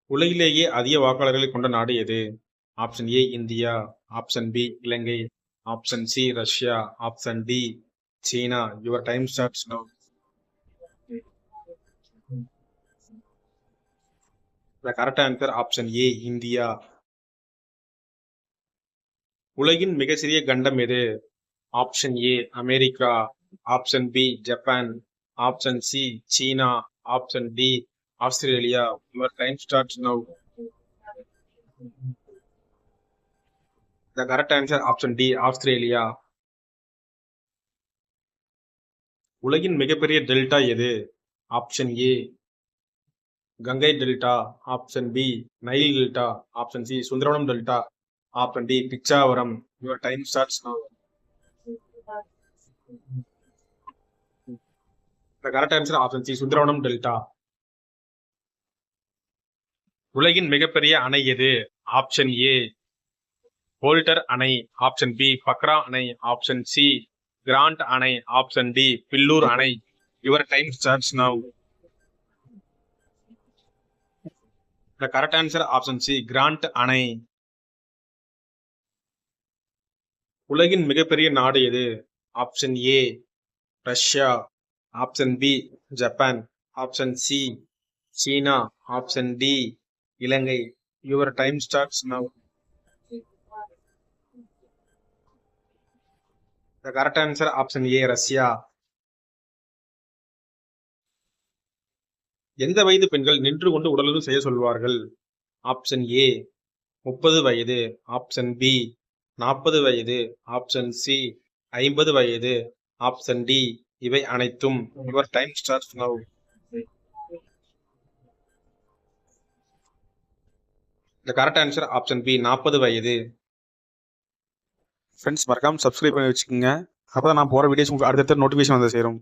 உலகிலேயே அதிக வாக்காளர்களை கொண்ட நாடு எது? Option A India, option B Ilangai, option C Russia, option D China. Your time starts now. The correct answer option A India. உலகின் மிக சிறிய கண்டம் எது? Option A America, option B Japan, option C China, option D Australia. Your time starts now. The correct answer option D Australia. உலகின் மிகப்பெரிய delta எது? Option A Gangai delta, option B Nile delta, option C Sundaravanam delta, option D Pichavaram. Your time starts now. The correct answer option C Sundaravanam delta. உலகின் மிகப்பெரிய அணை எது? Option A Boulder அணை, option B Bhakra அணை, option C grand அணை, option D Pillur அணை. Your time starts now. The correct answer option C grand அணை. உலகின் மிகப்பெரிய நாடு எது? Option A Russia, option B Japan, option C China, option D Ilangai. Your time starts now. The correct answer option A Russia. எந்த வயது பெண்கள் நின்று கொண்டு உடலுறவு செய்ய சொல்வார்கள்? ஆப்ஷன் ஏ 30 வயது, ஆப்ஷன் பி 40 வயது, ஆப்ஷன் சி 50 வயது, ஆப்ஷன் டி இவை அனைத்தும். Your time starts now. The correct answer option B 40 வயது. ஃப்ரெண்ட்ஸ் மறக்காம சப்ஸ்கிரைப் பண்ணி வச்சுக்கோங்க. அப்போ நான் போகிற வீடியோஸ் உங்களுக்கு அடுத்தடுத்த நோட்டிஃபிகேஷன் வந்து சேரும்.